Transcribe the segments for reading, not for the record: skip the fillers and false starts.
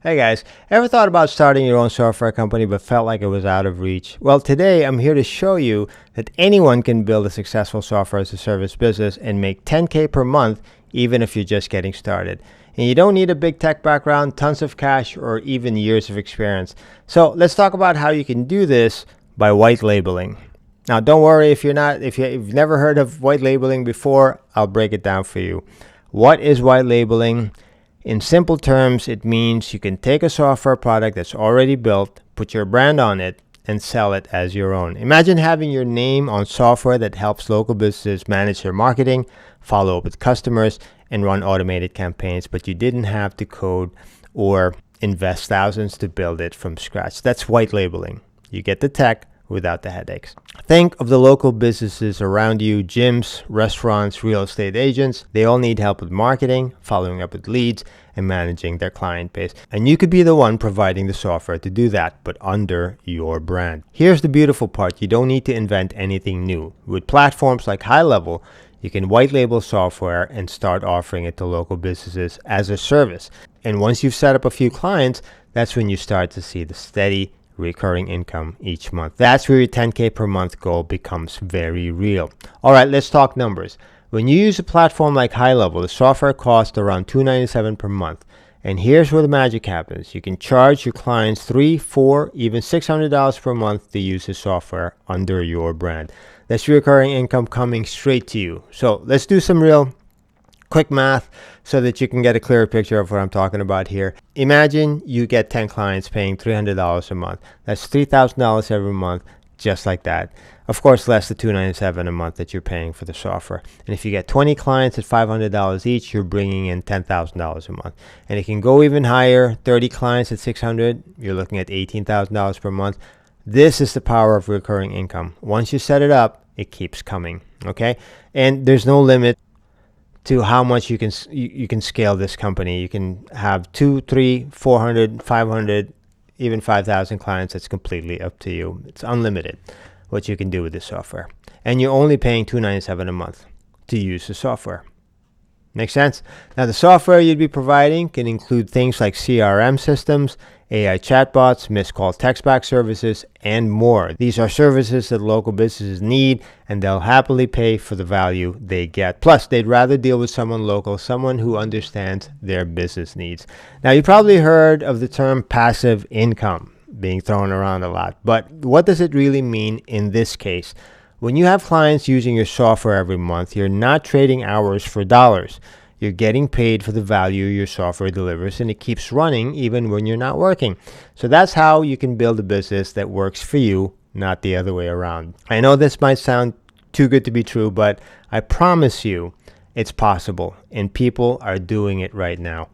Hey guys, ever thought about starting your own software company but felt like it was out of reach? Well, today I'm here to show you that anyone can build a successful software as a service business and make 10K per month even if you're just getting started. And you don't need a big tech background, tons of cash, or even years of experience. So let's talk about how you can do this by white labeling. Now, don't worry if you've never heard of white labeling before, I'll break it down for you. What is white labeling? In simple terms, it means you can take a software product that's already built, put your brand on it, and sell it as your own. Imagine having your name on software that helps local businesses manage their marketing, follow up with customers, and run automated campaigns, but you didn't have to code or invest thousands to build it from scratch. That's white labeling. You get the tech without the headaches. Think of the local businesses around you, gyms, restaurants, real estate agents. They all need help with marketing, following up with leads, and managing their client base. And you could be the one providing the software to do that, but under your brand. Here's the beautiful part. You don't need to invent anything new. With platforms like HIGHLEVEL, you can white label software and start offering it to local businesses as a service. And once you've set up a few clients, that's when you start to see the steady recurring income each month. That's where your 10K per month goal becomes very real. All right, let's talk numbers. When you use a platform like HIGHLEVEL, the software costs around $297 per month. And here's where the magic happens. You can charge your clients $300, $400, even $600 per month to use the software under your brand. That's recurring income coming straight to you. So let's do some real quick math so that you can get a clearer picture of what I'm talking about here. Imagine you get 10 clients paying $300 a month. That's $3,000 every month, just like that. Of course, less the $297 a month that you're paying for the software. And if you get 20 clients at $500 each, you're bringing in $10,000 a month. And it can go even higher. 30 clients at $600, you're looking at $18,000 per month. This is the power of recurring income. Once you set it up, it keeps coming, okay? And there's no limit to how much you can scale this company. You can have 200, 300, 400, 500, even 5,000 clients. It's completely up to you. It's unlimited what you can do with this software. And you're only paying $297 a month to use the software. Make sense? Now, the software you'd be providing can include things like CRM systems, AI chatbots, missed call text back services, and more. These are services that local businesses need, and they'll happily pay for the value they get. Plus, they'd rather deal with someone local, someone who understands their business needs. Now, you probably heard of the term passive income being thrown around a lot, but what does it really mean in this case? When you have clients using your software every month, you're not trading hours for dollars. You're getting paid for the value your software delivers, and it keeps running even when you're not working. So that's how you can build a business that works for you, not the other way around. I know this might sound too good to be true, but I promise you it's possible, and people are doing it right now.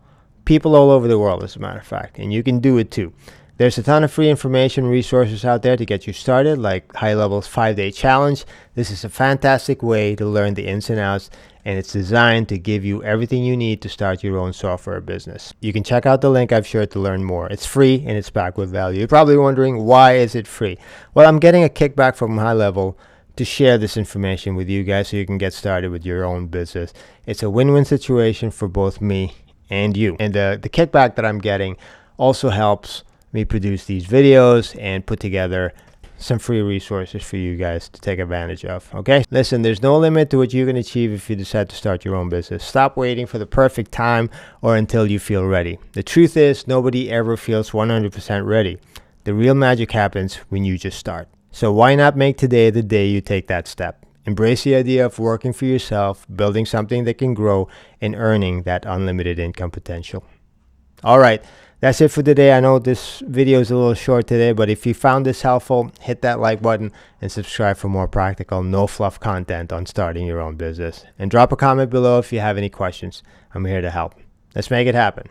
People all over the world, as a matter of fact, and you can do it too. There's a ton of free information resources out there to get you started, like HIGHLEVEL's 5-Day Challenge. This is a fantastic way to learn the ins and outs, and it's designed to give you everything you need to start your own software business. You can check out the link I've shared to learn more. It's free and it's packed with value. You're probably wondering, why is it free? Well, I'm getting a kickback from HIGHLEVEL to share this information with you guys so you can get started with your own business. It's a win-win situation for both me and you. And the kickback that I'm getting also helps me produce these videos and put together some free resources for you guys to take advantage of. Okay, listen, there's no limit to what you can achieve if you decide to start your own business. Stop waiting for the perfect time or until you feel ready. The truth is, nobody ever feels 100% ready. The real magic happens when you just start. So why not make today the day you take that step? Embrace the idea of working for yourself, building something that can grow, and earning that unlimited income potential. All right, that's it for today. I know this video is a little short today, but if you found this helpful, hit that like button and subscribe for more practical, no fluff content on starting your own business. And drop a comment below if you have any questions. I'm here to help. Let's make it happen.